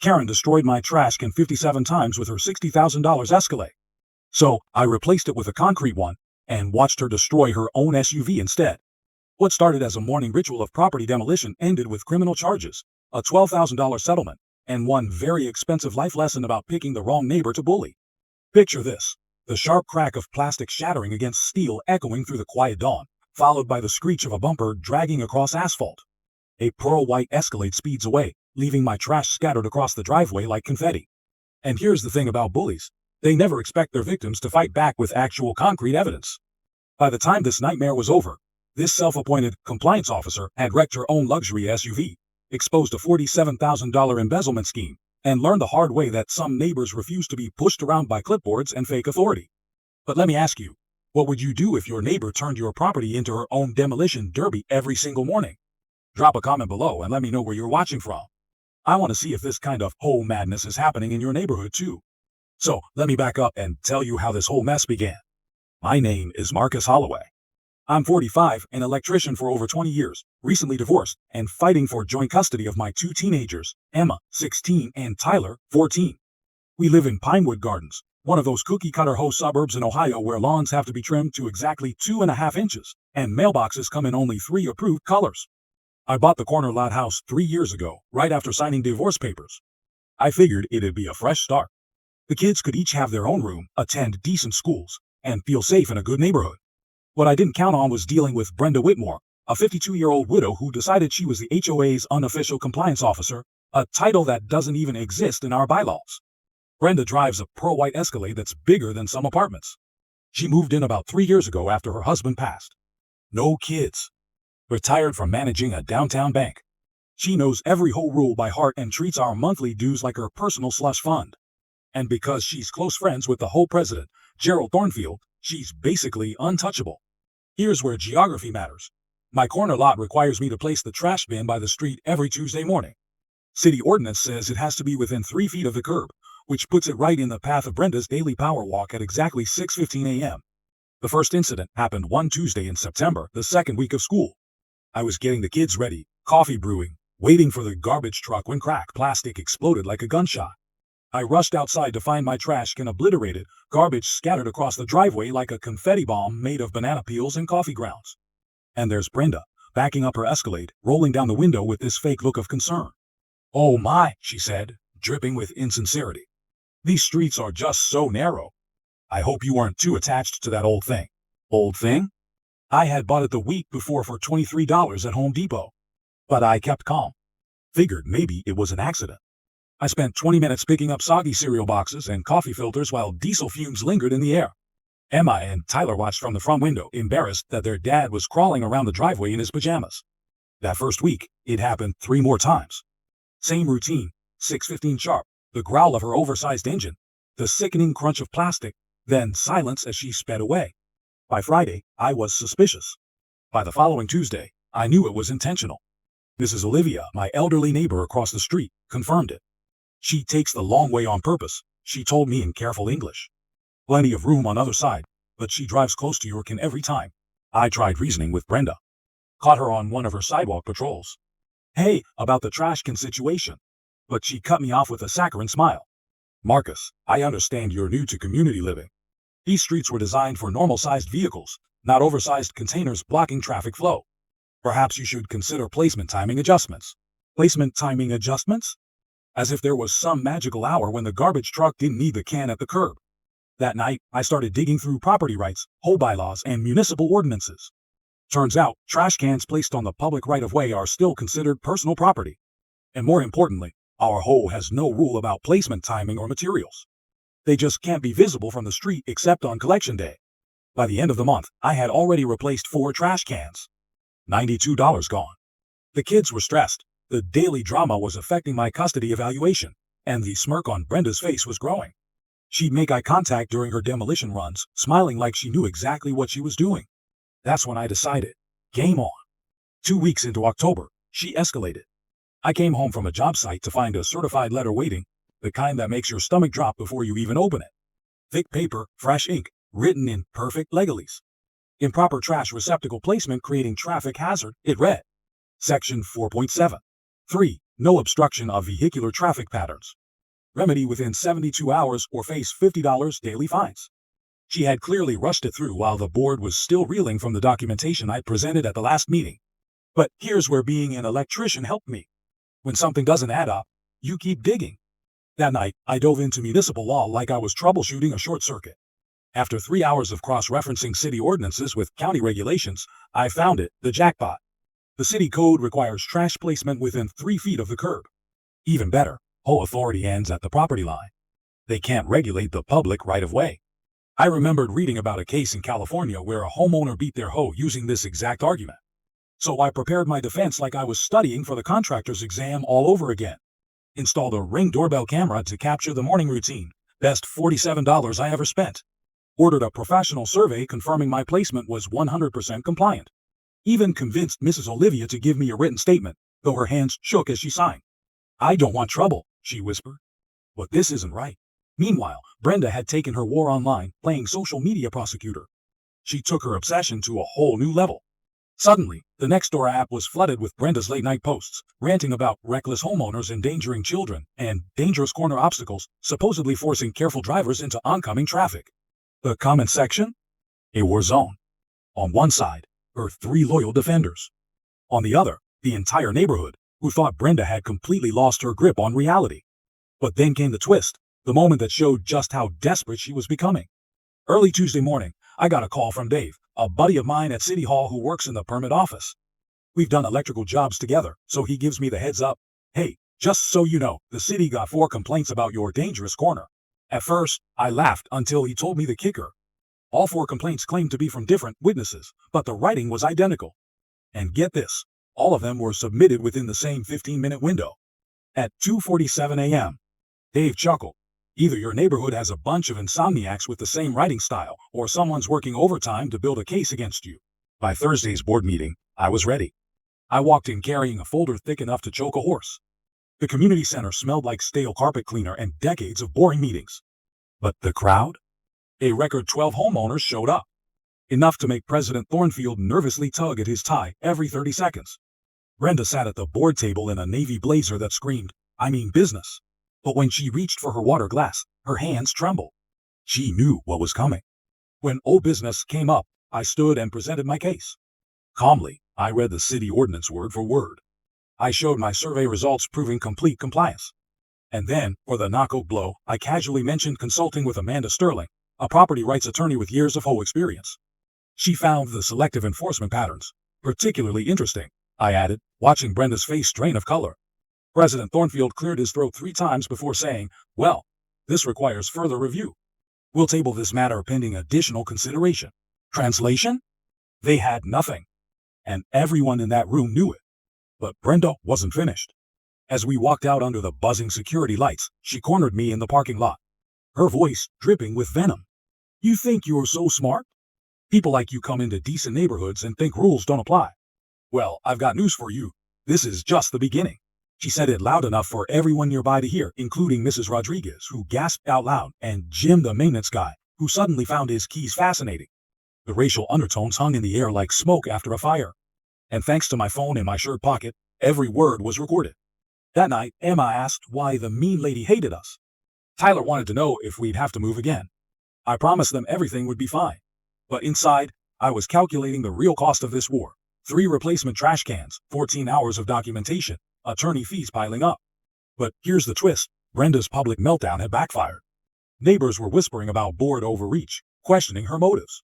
Karen destroyed my trash can 57 times with her $60,000 Escalade. So, I replaced it with a concrete one, and watched her destroy her own SUV instead. What started as a morning ritual of property demolition ended with criminal charges, a $12,000 settlement, and one very expensive life lesson about picking the wrong neighbor to bully. Picture this: the sharp crack of plastic shattering against steel echoing through the quiet dawn, followed by the screech of a bumper dragging across asphalt. A pearl-white Escalade speeds away, leaving my trash scattered across the driveway like confetti. And here's the thing about bullies: they never expect their victims to fight back with actual concrete evidence. By the time this nightmare was over, this self-appointed compliance officer had wrecked her own luxury SUV, exposed a $47,000 embezzlement scheme, and learned the hard way that some neighbors refuse to be pushed around by clipboards and fake authority. But let me ask you, what would you do if your neighbor turned your property into her own demolition derby every single morning? Drop a comment below and let me know where you're watching from. I want to see if this kind of HOA madness is happening in your neighborhood too. So, let me back up and tell you how this whole mess began. My name is Marcus Holloway. I'm 45, an electrician for over 20 years, recently divorced, and fighting for joint custody of my two teenagers, Emma, 16, and Tyler, 14. We live in Pinewood Gardens, one of those cookie-cutter HOA suburbs in Ohio where lawns have to be trimmed to exactly 2.5 inches, and mailboxes come in only 3 approved colors. I bought the corner lot house 3 years ago, right after signing divorce papers. I figured it'd be a fresh start. The kids could each have their own room, attend decent schools, and feel safe in a good neighborhood. What I didn't count on was dealing with Brenda Whitmore, a 52-year-old widow who decided she was the HOA's unofficial compliance officer, a title that doesn't even exist in our bylaws. Brenda drives a pearl-white Escalade that's bigger than some apartments. She moved in about 3 years ago after her husband passed. No kids. Retired from managing a downtown bank. She knows every HOA rule by heart and treats our monthly dues like her personal slush fund. And because she's close friends with the HOA president, Gerald Thornfield, she's basically untouchable. Here's where geography matters. My corner lot requires me to place the trash bin by the street every Tuesday morning. City ordinance says it has to be within 3 feet of the curb, which puts it right in the path of Brenda's daily power walk at exactly 6:15 a.m. The first incident happened one Tuesday in September, the second week of school. I was getting the kids ready, coffee brewing, waiting for the garbage truck when crack plastic exploded like a gunshot. I rushed outside to find my trash can obliterated, garbage scattered across the driveway like a confetti bomb made of banana peels and coffee grounds. And there's Brenda, backing up her Escalade, rolling down the window with this fake look of concern. "Oh my," she said, dripping with insincerity. "These streets are just so narrow. I hope you weren't too attached to that old thing." Old thing? I had bought it the week before for $23 at Home Depot. But I kept calm. Figured maybe it was an accident. I spent 20 minutes picking up soggy cereal boxes and coffee filters while diesel fumes lingered in the air. Emma and Tyler watched from the front window, embarrassed that their dad was crawling around the driveway in his pajamas. That first week, it happened 3 more times. Same routine, 6:15 sharp, the growl of her oversized engine, the sickening crunch of plastic, then silence as she sped away. By Friday, I was suspicious. By the following Tuesday, I knew it was intentional. Mrs. Olivia, my elderly neighbor across the street, confirmed it. "She takes the long way on purpose," she told me in careful English. "Plenty of room on other side, but she drives close to your can every time." I tried reasoning with Brenda. Caught her on one of her sidewalk patrols. "Hey, about the trash can situation." But she cut me off with a saccharine smile. "Marcus, I understand you're new to community living. These streets were designed for normal-sized vehicles, not oversized containers blocking traffic flow. Perhaps you should consider placement timing adjustments." Placement timing adjustments? As if there was some magical hour when the garbage truck didn't need the can at the curb. That night, I started digging through property rights, HOA bylaws, and municipal ordinances. Turns out, trash cans placed on the public right-of-way are still considered personal property. And more importantly, our HOA has no rule about placement timing or materials. They just can't be visible from the street except on collection day. By the end of the month, I had already replaced 4 trash cans. $92 gone. The kids were stressed. The daily drama was affecting my custody evaluation, and the smirk on Brenda's face was growing. She'd make eye contact during her demolition runs, smiling like she knew exactly what she was doing. That's when I decided, game on. 2 weeks into October, she escalated. I came home from a job site to find a certified letter waiting, the kind that makes your stomach drop before you even open it. Thick paper, fresh ink, written in perfect legalese. Improper trash receptacle placement creating traffic hazard, it read. Section 4.7. 3. No obstruction of vehicular traffic patterns. Remedy within 72 hours or face $50 daily fines. She had clearly rushed it through while the board was still reeling from the documentation I presented at the last meeting. But here's where being an electrician helped me. When something doesn't add up, you keep digging. That night, I dove into municipal law like I was troubleshooting a short circuit. After 3 hours of cross-referencing city ordinances with county regulations, I found it, the jackpot. The city code requires trash placement within 3 feet of the curb. Even better, HOA authority ends at the property line. They can't regulate the public right-of-way. I remembered reading about a case in California where a homeowner beat their hoe using this exact argument. So I prepared my defense like I was studying for the contractor's exam all over again. Installed a Ring doorbell camera to capture the morning routine, best $47 I ever spent. Ordered a professional survey confirming my placement was 100% compliant. Even convinced Mrs. Olivia to give me a written statement, though her hands shook as she signed. "I don't want trouble," she whispered. "But this isn't right." Meanwhile, Brenda had taken her war online, playing social media prosecutor. She took her obsession to a whole new level. Suddenly, the Nextdoor app was flooded with Brenda's late-night posts, ranting about reckless homeowners endangering children and dangerous corner obstacles, supposedly forcing careful drivers into oncoming traffic. The comment section? A war zone. On one side, her 3 loyal defenders. On the other, the entire neighborhood, who thought Brenda had completely lost her grip on reality. But then came the twist, the moment that showed just how desperate she was becoming. Early Tuesday morning, I got a call from Dave, a buddy of mine at City Hall who works in the permit office. We've done electrical jobs together, so he gives me the heads up. "Hey, just so you know, the city got 4 complaints about your dangerous corner." At first, I laughed until he told me the kicker. All 4 complaints claimed to be from different witnesses, but the writing was identical. And get this, all of them were submitted within the same 15-minute window. At 2:47 a.m., Dave chuckled. "Either your neighborhood has a bunch of insomniacs with the same writing style, or someone's working overtime to build a case against you." By Thursday's board meeting, I was ready. I walked in carrying a folder thick enough to choke a horse. The community center smelled like stale carpet cleaner and decades of boring meetings. But the crowd? A record 12 homeowners showed up. Enough to make President Thornfield nervously tug at his tie every 30 seconds. Brenda sat at the board table in a navy blazer that screamed, "I mean business." But when she reached for her water glass, her hands trembled. She knew what was coming. When old business came up, I stood and presented my case. Calmly, I read the city ordinance word for word. I showed my survey results proving complete compliance. And then, for the knockout blow, I casually mentioned consulting with Amanda Sterling, a property rights attorney with years of HOA experience. She found the selective enforcement patterns particularly interesting, I added, watching Brenda's face drain of color. President Thornfield cleared his throat 3 times before saying, "Well, this requires further review. We'll table this matter pending additional consideration." Translation? They had nothing. And everyone in that room knew it. But Brenda wasn't finished. As we walked out under the buzzing security lights, she cornered me in the parking lot. Her voice dripping with venom. "You think you're so smart? People like you come into decent neighborhoods and think rules don't apply. Well, I've got news for you. This is just the beginning." She said it loud enough for everyone nearby to hear, including Mrs. Rodriguez, who gasped out loud, and Jim, the maintenance guy, who suddenly found his keys fascinating. The racial undertones hung in the air like smoke after a fire. And thanks to my phone in my shirt pocket, every word was recorded. That night, Emma asked why the mean lady hated us. Tyler wanted to know if we'd have to move again. I promised them everything would be fine. But inside, I was calculating the real cost of this war. 3 replacement trash cans, 14 hours of documentation, attorney fees piling up. But here's the twist. Brenda's public meltdown had backfired. Neighbors were whispering about board overreach, questioning her motives.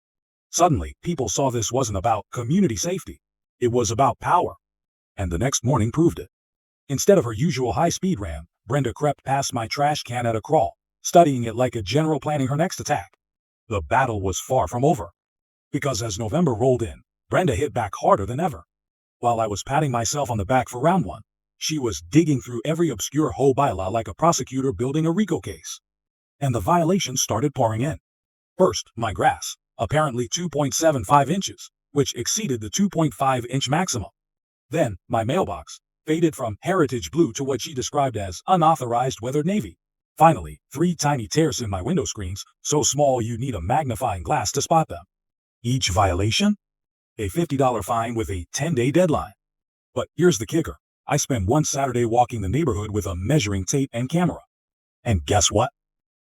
Suddenly, people saw this wasn't about community safety. It was about power. And the next morning proved it. Instead of her usual high-speed ram, Brenda crept past my trash can at a crawl, studying it like a general planning her next attack. The battle was far from over. Because as November rolled in, Brenda hit back harder than ever. While I was patting myself on the back for round 1, she was digging through every obscure HOA bylaw like a prosecutor building a RICO case. And the violations started pouring in. First, my grass, apparently 2.75 inches, which exceeded the 2.5-inch maximum. Then, my mailbox, faded from heritage blue to what she described as unauthorized weathered navy. Finally, 3 tiny tears in my window screens, so small you need a magnifying glass to spot them. Each violation? A $50 fine with a 10-day deadline. But here's the kicker. I spent one Saturday walking the neighborhood with a measuring tape and camera. And guess what?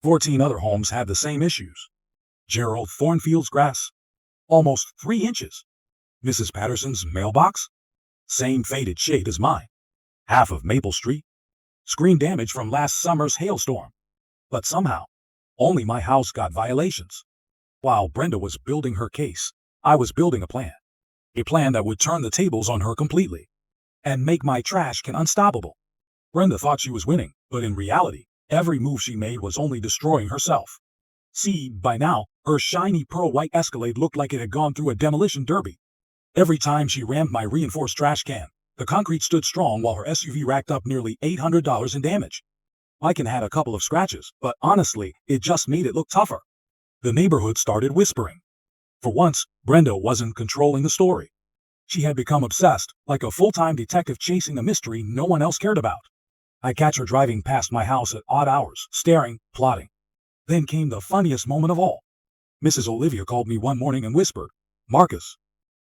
14 other homes had the same issues. Gerald Thornfield's grass, almost 3 inches. Mrs. Patterson's mailbox, same faded shade as mine. Half of Maple Street, screen damage from last summer's hailstorm. But somehow, only my house got violations. While Brenda was building her case, I was building a plan. A plan that would turn the tables on her completely and make my trash can unstoppable. Brenda thought she was winning, but in reality, every move she made was only destroying herself. See, by now, her shiny pearl-white Escalade looked like it had gone through a demolition derby. Every time she rammed my reinforced trash can, the concrete stood strong while her SUV racked up nearly $800 in damage. I can had a couple of scratches, but honestly, it just made it look tougher. The neighborhood started whispering. For once, Brenda wasn't controlling the story. She had become obsessed, like a full-time detective chasing a mystery no one else cared about. I catch her driving past my house at odd hours, staring, plotting. Then came the funniest moment of all. Mrs. Olivia called me one morning and whispered, "Marcus,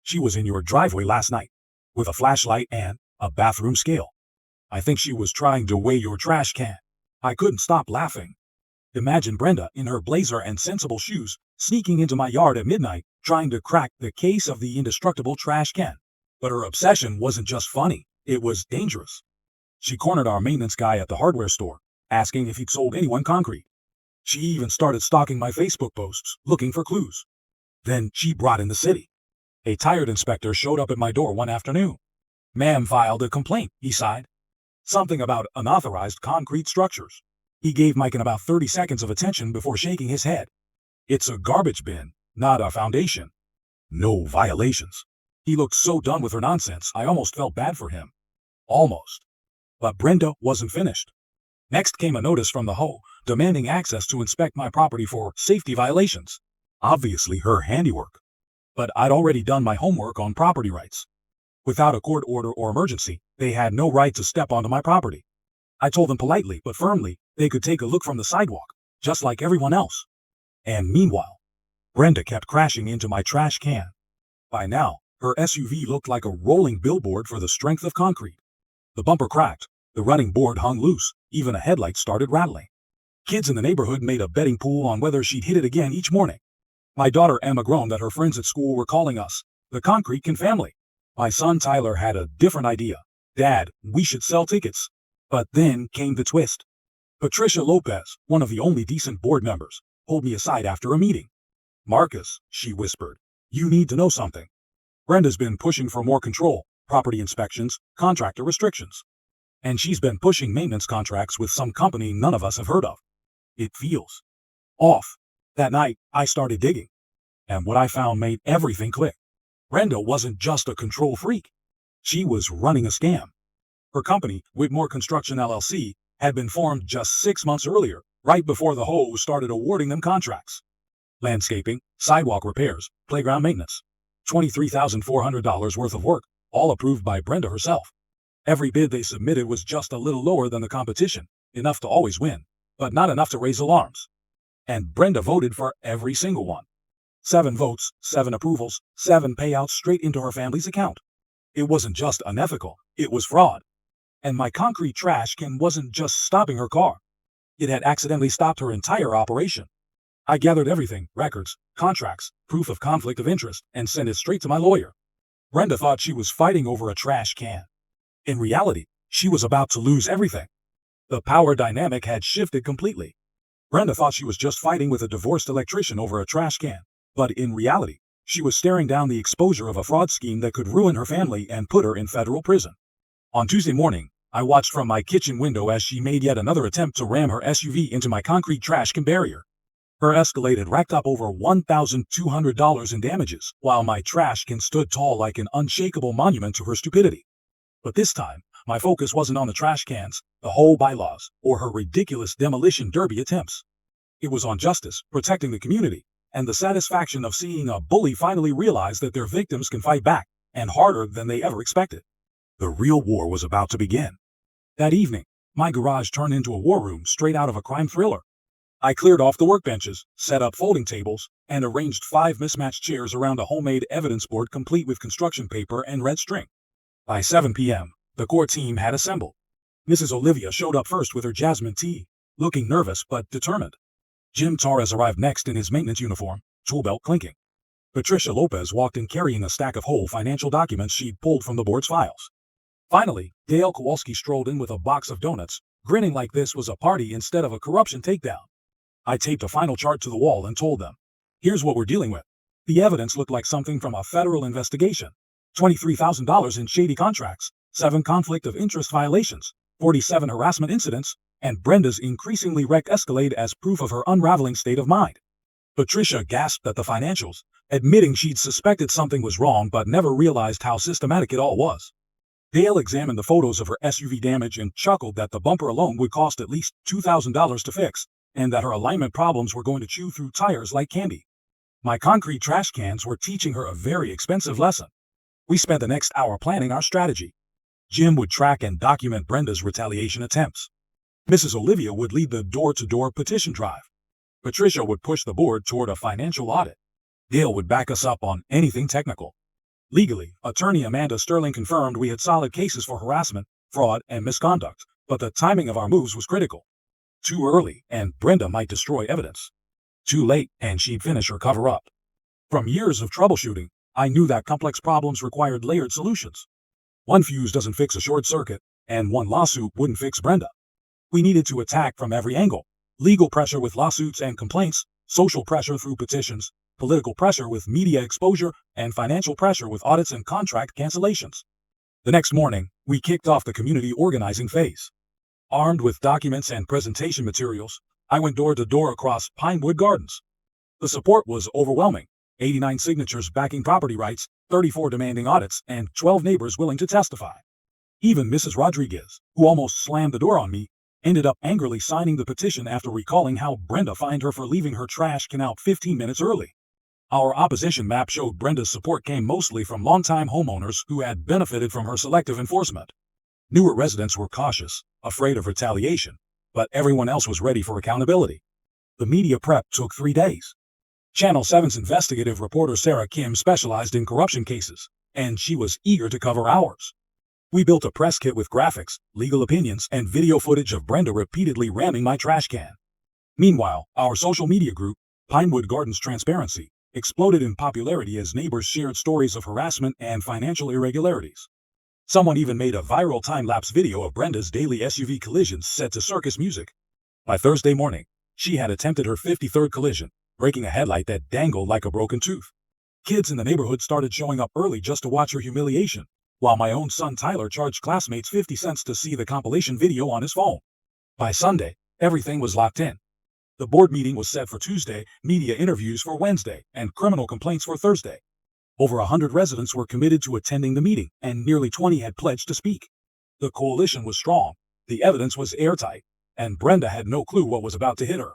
she was in your driveway last night, with a flashlight and a bathroom scale. I think she was trying to weigh your trash can." I couldn't stop laughing. Imagine Brenda in her blazer and sensible shoes, sneaking into my yard at midnight, trying to crack the case of the indestructible trash can. But her obsession wasn't just funny, it was dangerous. She cornered our maintenance guy at the hardware store, asking if he'd sold anyone concrete. She even started stalking my Facebook posts, looking for clues. Then she brought in the city. A tired inspector showed up at my door one afternoon. "Ma'am filed a complaint," he sighed. "Something about unauthorized concrete structures." He gave Mike about 30 seconds of attention before shaking his head. "It's a garbage bin, not a foundation. No violations." He looked so done with her nonsense, I almost felt bad for him. Almost. But Brenda wasn't finished. Next came a notice from the HOA, demanding access to inspect my property for safety violations. Obviously her handiwork. But I'd already done my homework on property rights. Without a court order or emergency, they had no right to step onto my property. I told them politely but firmly they could take a look from the sidewalk, just like everyone else. And meanwhile, Brenda kept crashing into my trash can. By now, her SUV looked like a rolling billboard for the strength of concrete. The bumper cracked, the running board hung loose, even a headlight started rattling. Kids in the neighborhood made a betting pool on whether she'd hit it again each morning. My daughter Emma groaned that her friends at school were calling us the Concrete Can family. My son Tyler had a different idea. "Dad, we should sell tickets." But then came the twist. Patricia Lopez, one of the only decent board members, pulled me aside after a meeting. "Marcus," she whispered, "you need to know something. Brenda's been pushing for more control, property inspections, contractor restrictions. And she's been pushing maintenance contracts with some company none of us have heard of. It feels off." That night, I started digging. And what I found made everything click. Brenda wasn't just a control freak. She was running a scam. Her company, Whitmore Construction LLC, had been formed just 6 months earlier, right before the HOA started awarding them contracts. Landscaping, sidewalk repairs, playground maintenance. $23,400 worth of work, all approved by Brenda herself. Every bid they submitted was just a little lower than the competition, enough to always win, but not enough to raise alarms. And Brenda voted for every single one. 7 votes, 7 approvals, 7 payouts straight into her family's account. It wasn't just unethical, it was fraud. And my concrete trash can wasn't just stopping her car. It had accidentally stopped her entire operation. I gathered everything, records, contracts, proof of conflict of interest, and sent it straight to my lawyer. Brenda thought she was fighting over a trash can. In reality, she was about to lose everything. The power dynamic had shifted completely. Brenda thought she was just fighting with a divorced electrician over a trash can. But in reality, she was staring down the exposure of a fraud scheme that could ruin her family and put her in federal prison. On Tuesday morning, I watched from my kitchen window as she made yet another attempt to ram her SUV into my concrete trash can barrier. Her Escalade had racked up over $1,200 in damages, while my trash can stood tall like an unshakable monument to her stupidity. But this time, my focus wasn't on the trash cans, the whole bylaws, or her ridiculous demolition derby attempts. It was on justice, protecting the community, and the satisfaction of seeing a bully finally realize that their victims can fight back, and harder than they ever expected. The real war was about to begin. That evening, my garage turned into a war room straight out of a crime thriller. I cleared off the workbenches, set up folding tables, and arranged 5 mismatched chairs around a homemade evidence board complete with construction paper and red string. By 7 p.m., The core team had assembled. Mrs. Olivia showed up first with her jasmine tea, looking nervous but determined. Jim Torres arrived next in his maintenance uniform, tool belt clinking. Patricia Lopez walked in carrying a stack of whole financial documents she'd pulled from the board's files. Finally, Dale Kowalski strolled in with a box of donuts, grinning like this was a party instead of a corruption takedown. I taped a final chart to the wall and told them, "Here's what we're dealing with." The evidence looked like something from a federal investigation. $23,000 in shady contracts, 7 conflict of interest violations, 47 harassment incidents, and Brenda's increasingly wrecked Escalade as proof of her unraveling state of mind. Patricia gasped at the financials, admitting she'd suspected something was wrong but never realized how systematic it all was. Dale examined the photos of her SUV damage and chuckled that the bumper alone would cost at least $2,000 to fix, and that her alignment problems were going to chew through tires like candy. My concrete trash cans were teaching her a very expensive lesson. We spent the next hour planning our strategy. Jim would track and document Brenda's retaliation attempts. Mrs. Olivia would lead the door-to-door petition drive. Patricia would push the board toward a financial audit. Dale would back us up on anything technical. Legally, attorney Amanda Sterling confirmed we had solid cases for harassment, fraud, and misconduct, but the timing of our moves was critical. Too early, and Brenda might destroy evidence. Too late, and she'd finish her cover-up. From years of troubleshooting, I knew that complex problems required layered solutions. One fuse doesn't fix a short circuit, and one lawsuit wouldn't fix Brenda. We needed to attack from every angle. Legal pressure with lawsuits and complaints, social pressure through petitions, political pressure with media exposure, and financial pressure with audits and contract cancellations. The next morning, we kicked off the community organizing phase. Armed with documents and presentation materials, I went door to door across Pinewood Gardens. The support was overwhelming. 89 signatures backing property rights, 34 demanding audits, and 12 neighbors willing to testify. Even Mrs. Rodriguez, who almost slammed the door on me, ended up angrily signing the petition after recalling how Brenda fined her for leaving her trash can out 15 minutes early. Our opposition map showed Brenda's support came mostly from longtime homeowners who had benefited from her selective enforcement. Newer residents were cautious, afraid of retaliation, but everyone else was ready for accountability. The media prep took 3 days. Channel 7's investigative reporter Sarah Kim specialized in corruption cases, and she was eager to cover ours. We built a press kit with graphics, legal opinions, and video footage of Brenda repeatedly ramming my trash can. Meanwhile, our social media group, Pinewood Gardens Transparency, exploded in popularity as neighbors shared stories of harassment and financial irregularities. Someone even made a viral time-lapse video of Brenda's daily SUV collisions set to circus music. By Thursday morning, she had attempted her 53rd collision, breaking a headlight that dangled like a broken tooth. Kids in the neighborhood started showing up early just to watch her humiliation, while my own son Tyler charged classmates 50 cents to see the compilation video on his phone. By Sunday, everything was locked in. The board meeting was set for Tuesday, media interviews for Wednesday, and criminal complaints for Thursday. Over 100 residents were committed to attending the meeting, and nearly 20 had pledged to speak. The coalition was strong, the evidence was airtight, and Brenda had no clue what was about to hit her.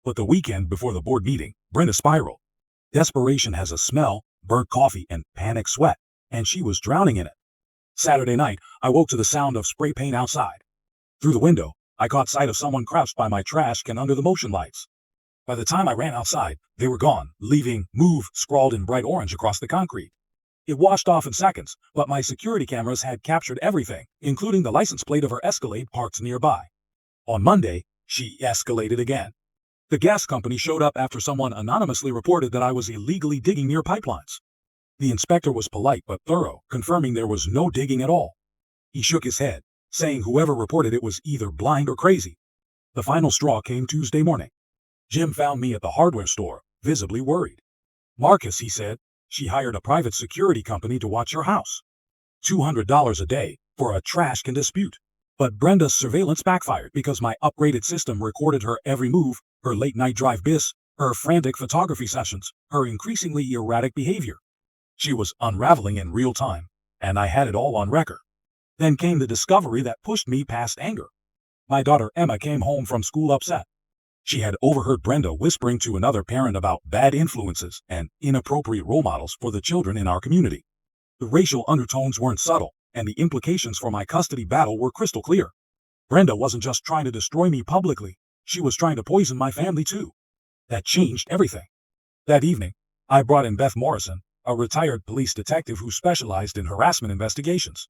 But the weekend before the board meeting, Brenda spiraled. Desperation has a smell, burnt coffee, and panic sweat, and she was drowning in it. Saturday night, I woke to the sound of spray paint outside. Through the window, I caught sight of someone crouched by my trash can under the motion lights. By the time I ran outside, they were gone, leaving "Move" scrawled in bright orange across the concrete. It washed off in seconds, but my security cameras had captured everything, including the license plate of her Escalade parked nearby. On Monday, she escalated again. The gas company showed up after someone anonymously reported that I was illegally digging near pipelines. The inspector was polite but thorough, confirming there was no digging at all. He shook his head, saying whoever reported it was either blind or crazy. The final straw came Tuesday morning. Jim found me at the hardware store, visibly worried. "Marcus," he said, "she hired a private security company to watch your house. $200 a day for a trash can dispute. But Brenda's surveillance backfired because my upgraded system recorded her every move, her late-night drive bis, her frantic photography sessions, her increasingly erratic behavior. She was unraveling in real time, and I had it all on record. Then came the discovery that pushed me past anger. My daughter Emma came home from school upset. She had overheard Brenda whispering to another parent about bad influences and inappropriate role models for the children in our community. The racial undertones weren't subtle, and the implications for my custody battle were crystal clear. Brenda wasn't just trying to destroy me publicly, she was trying to poison my family too. That changed everything. That evening, I brought in Beth Morrison, a retired police detective who specialized in harassment investigations.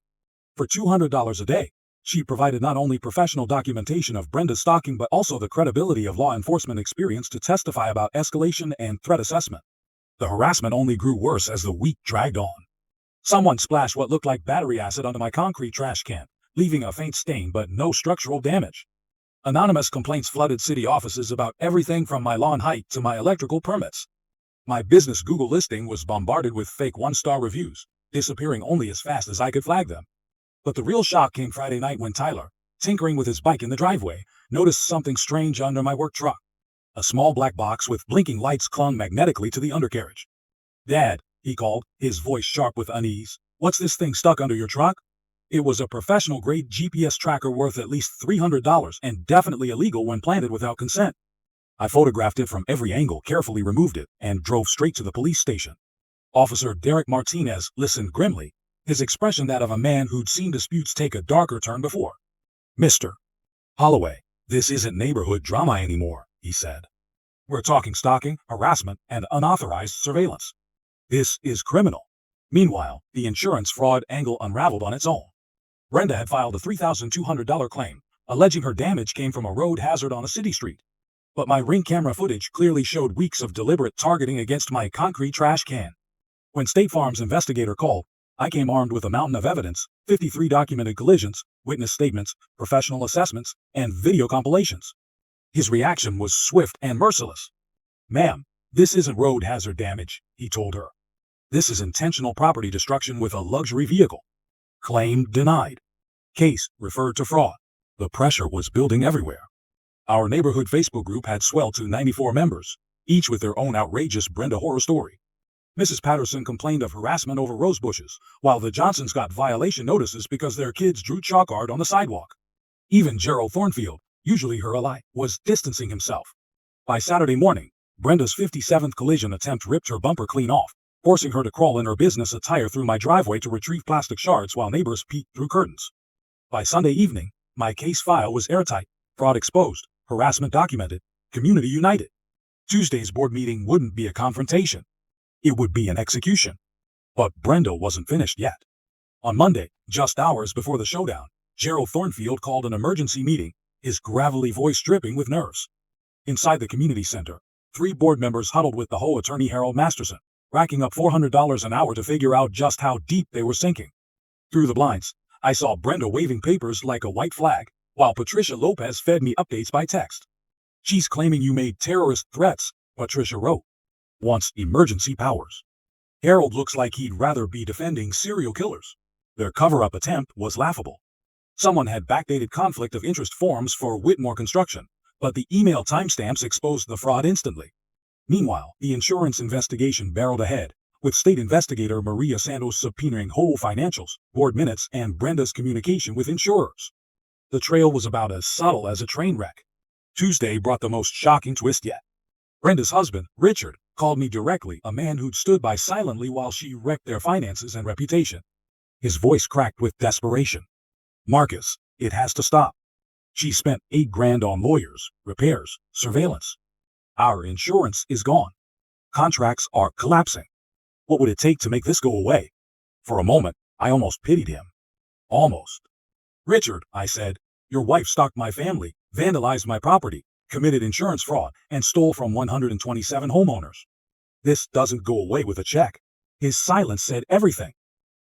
For $200 a day, she provided not only professional documentation of Brenda's stalking but also the credibility of law enforcement experience to testify about escalation and threat assessment. The harassment only grew worse as the week dragged on. Someone splashed what looked like battery acid onto my concrete trash can, leaving a faint stain but no structural damage. Anonymous complaints flooded city offices about everything from my lawn height to my electrical permits. My business Google listing was bombarded with fake one-star reviews, disappearing only as fast as I could flag them. But the real shock came Friday night when Tyler, tinkering with his bike in the driveway, noticed something strange under my work truck. A small black box with blinking lights clung magnetically to the undercarriage. "Dad," he called, his voice sharp with unease, "what's this thing stuck under your truck?" It was a professional-grade GPS tracker worth at least $300 and definitely illegal when planted without consent. I photographed it from every angle, carefully removed it, and drove straight to the police station. Officer Derek Martinez listened grimly, his expression that of a man who'd seen disputes take a darker turn before. "Mr. Holloway, this isn't neighborhood drama anymore," he said. "We're talking stalking, harassment, and unauthorized surveillance. This is criminal." Meanwhile, the insurance fraud angle unraveled on its own. Brenda had filed a $3,200 claim, alleging her damage came from a road hazard on a city street. But my Ring camera footage clearly showed weeks of deliberate targeting against my concrete trash can. When State Farm's investigator called, I came armed with a mountain of evidence, 53 documented collisions, witness statements, professional assessments, and video compilations. His reaction was swift and merciless. "Ma'am, this isn't road hazard damage," he told her. "This is intentional property destruction with a luxury vehicle." Claim denied. Case referred to fraud. The pressure was building everywhere. Our neighborhood Facebook group had swelled to 94 members, each with their own outrageous Brenda horror story. Mrs. Patterson complained of harassment over rose bushes, while the Johnsons got violation notices because their kids drew chalk art on the sidewalk. Even Gerald Thornfield, usually her ally, was distancing himself. By Saturday morning, Brenda's 57th collision attempt ripped her bumper clean off, forcing her to crawl in her business attire through my driveway to retrieve plastic shards while neighbors peeked through curtains. By Sunday evening, my case file was airtight, fraud exposed, harassment documented, community united. Tuesday's board meeting wouldn't be a confrontation. It would be an execution. But Brenda wasn't finished yet. On Monday, just hours before the showdown, Gerald Thornfield called an emergency meeting, his gravelly voice dripping with nerves. Inside the community center, 3 board members huddled with the HOA attorney Harold Masterson, racking up $400 an hour to figure out just how deep they were sinking. Through the blinds, I saw Brenda waving papers like a white flag, while Patricia Lopez fed me updates by text. "She's claiming you made terrorist threats," Patricia wrote. "Wants emergency powers." Harold looks like he'd rather be defending serial killers. Their cover-up attempt was laughable. Someone had backdated conflict of interest forms for Whitmore Construction, but the email timestamps exposed the fraud instantly. Meanwhile, the insurance investigation barreled ahead, with state investigator Maria Santos subpoenaing whole financials, board minutes, and Brenda's communication with insurers. The trail was about as subtle as a train wreck. Tuesday brought the most shocking twist yet. Brenda's husband, Richard, called me directly, a man who'd stood by silently while she wrecked their finances and reputation. His voice cracked with desperation. "Marcus, it has to stop. She spent $8,000 on lawyers, repairs, surveillance. Our insurance is gone. Contracts are collapsing. What would it take to make this go away?" For a moment, I almost pitied him. Almost. "Richard," I said, "your wife stalked my family, vandalized my property, committed insurance fraud, and stole from 127 homeowners. This doesn't go away with a check." His silence said everything.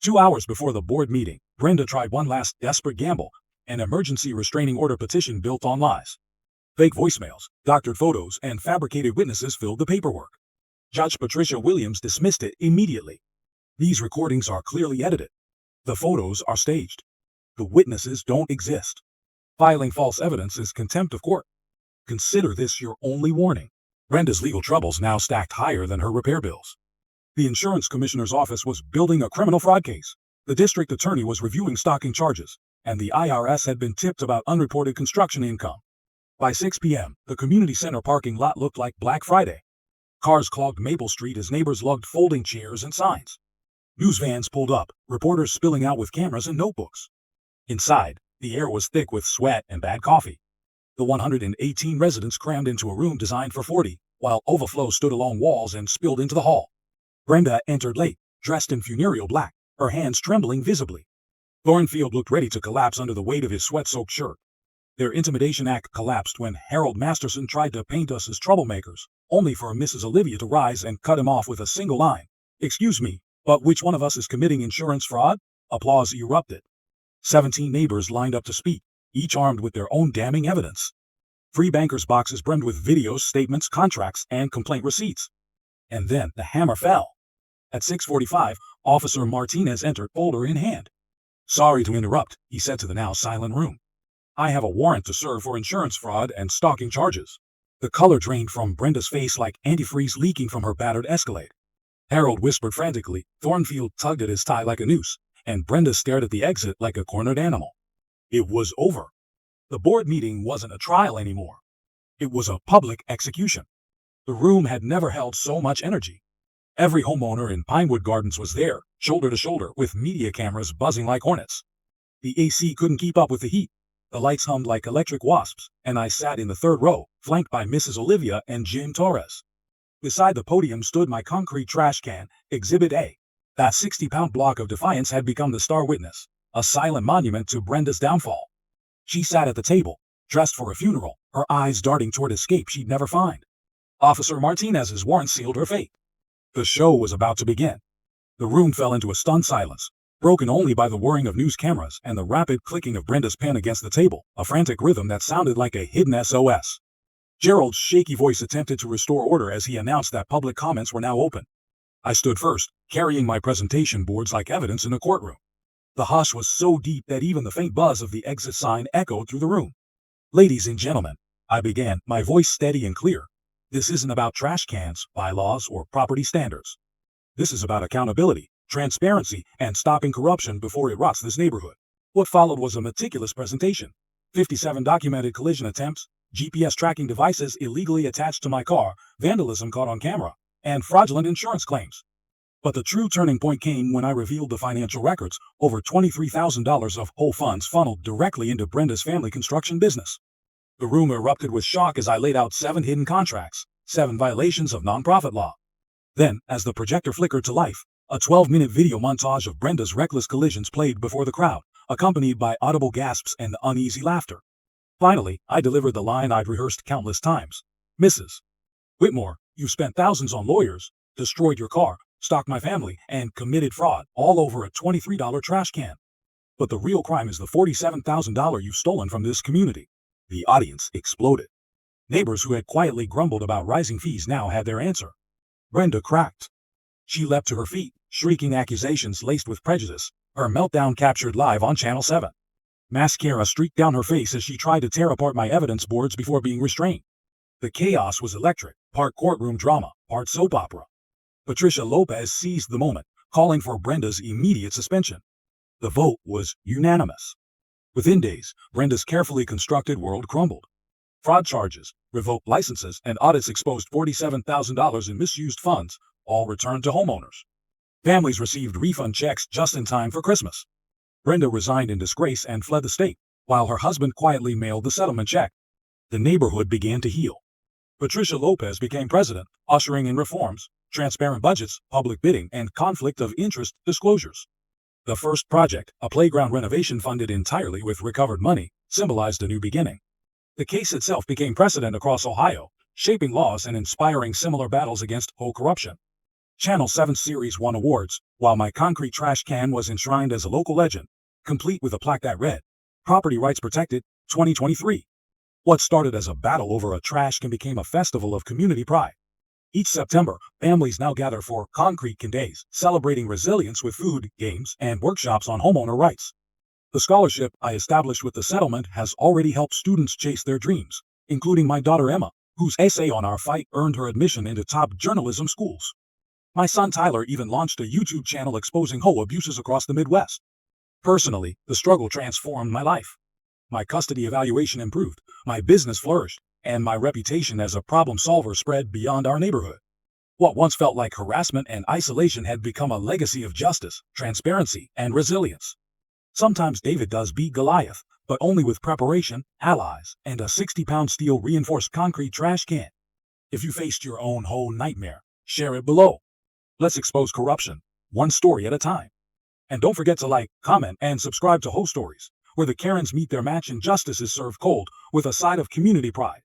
2 hours before the board meeting, Brenda tried one last desperate gamble, an emergency restraining order petition built on lies. Fake voicemails, doctored photos, and fabricated witnesses filled the paperwork. Judge Patricia Williams dismissed it immediately. "These recordings are clearly edited. The photos are staged. The witnesses don't exist. Filing false evidence is contempt of court. Consider this your only warning." Brenda's legal troubles now stacked higher than her repair bills. The insurance commissioner's office was building a criminal fraud case. The district attorney was reviewing stalking charges, and the IRS had been tipped about unreported construction income. By 6 p.m., the community center parking lot looked like Black Friday. Cars clogged Maple Street as neighbors lugged folding chairs and signs. News vans pulled up, reporters spilling out with cameras and notebooks. Inside, the air was thick with sweat and bad coffee. The 118 residents crammed into a room designed for 40, while overflow stood along walls and spilled into the hall. Brenda entered late, dressed in funereal black, her hands trembling visibly. Thornfield looked ready to collapse under the weight of his sweat-soaked shirt. Their intimidation act collapsed when Harold Masterson tried to paint us as troublemakers, only for Mrs. Olivia to rise and cut him off with a single line. "Excuse me, but which one of us is committing insurance fraud?" Applause erupted. 17 neighbors lined up to speak, each armed with their own damning evidence. Free bankers' boxes brimmed with videos, statements, contracts, and complaint receipts. And then the hammer fell. At 6:45, Officer Martinez entered, folder in hand. "Sorry to interrupt," he said to the now silent room. "I have a warrant to serve for insurance fraud and stalking charges." The color drained from Brenda's face like antifreeze leaking from her battered Escalade. Harold whispered frantically, Thornfield tugged at his tie like a noose, and Brenda stared at the exit like a cornered animal. It was over. The board meeting wasn't a trial anymore. It was a public execution. The room had never held so much energy. Every homeowner in Pinewood Gardens was there, shoulder to shoulder, with media cameras buzzing like hornets. The AC couldn't keep up with the heat. The lights hummed like electric wasps, and I sat in the third row, flanked by Mrs. Olivia and Jim Torres. Beside the podium stood my concrete trash can, Exhibit A. That 60-pound block of defiance had become the star witness, a silent monument to Brenda's downfall. She sat at the table, dressed for a funeral, her eyes darting toward escape she'd never find. Officer Martinez's warrant sealed her fate. The show was about to begin. The room fell into a stunned silence, broken only by the whirring of news cameras and the rapid clicking of Brenda's pen against the table, a frantic rhythm that sounded like a hidden SOS. Gerald's shaky voice attempted to restore order as he announced that public comments were now open. I stood first, carrying my presentation boards like evidence in a courtroom. The hush was so deep that even the faint buzz of the exit sign echoed through the room. "Ladies and gentlemen," I began, my voice steady and clear, "this isn't about trash cans, bylaws, or property standards. This is about accountability, transparency, and stopping corruption before it rots this neighborhood." What followed was a meticulous presentation. 57 documented collision attempts, GPS tracking devices illegally attached to my car, vandalism caught on camera, and fraudulent insurance claims. But the true turning point came when I revealed the financial records, over $23,000 of whole funds funneled directly into Brenda's family construction business. The room erupted with shock as I laid out 7 hidden contracts, 7 violations of nonprofit law. Then, as the projector flickered to life, a 12-minute video montage of Brenda's reckless collisions played before the crowd, accompanied by audible gasps and uneasy laughter. Finally, I delivered the line I'd rehearsed countless times. "Mrs. Whitmore, you've spent thousands on lawyers, destroyed your car, stalked my family, and committed fraud, all over a $23 trash can. But the real crime is the $47,000 you've stolen from this community." The audience exploded. Neighbors who had quietly grumbled about rising fees now had their answer. Brenda cracked. She leapt to her feet, shrieking accusations laced with prejudice, her meltdown captured live on Channel 7. Mascara streaked down her face as she tried to tear apart my evidence boards before being restrained. The chaos was electric, part courtroom drama, part soap opera. Patricia Lopez seized the moment, calling for Brenda's immediate suspension. The vote was unanimous. Within days, Brenda's carefully constructed world crumbled. Fraud charges, revoked licenses, and audits exposed $47,000 in misused funds, all returned to homeowners. Families received refund checks just in time for Christmas. Brenda resigned in disgrace and fled the state, while her husband quietly mailed the settlement check. The neighborhood began to heal. Patricia Lopez became president, ushering in reforms, transparent budgets, public bidding, and conflict of interest disclosures. The first project, a playground renovation funded entirely with recovered money, symbolized a new beginning. The case itself became precedent across Ohio, shaping laws and inspiring similar battles against HOA corruption. Channel 7 series won awards, while my concrete trash can was enshrined as a local legend, complete with a plaque that read, "Property Rights Protected, 2023. What started as a battle over a trash can became a festival of community pride. Each September, families now gather for Concrete Can Days, celebrating resilience with food, games, and workshops on homeowner rights. The scholarship I established with the settlement has already helped students chase their dreams, including my daughter Emma, whose essay on our fight earned her admission into top journalism schools. My son Tyler even launched a YouTube channel exposing HOA abuses across the Midwest. Personally, the struggle transformed my life. My custody evaluation improved, my business flourished, and my reputation as a problem solver spread beyond our neighborhood. What once felt like harassment and isolation had become a legacy of justice, transparency, and resilience. Sometimes David does beat Goliath, but only with preparation, allies, and a 60-pound steel reinforced concrete trash can. If you faced your own whole nightmare, share it below. Let's expose corruption, one story at a time. And don't forget to like, comment, and subscribe to HOA Stories, where the Karens meet their match and justice is served cold with a side of community pride.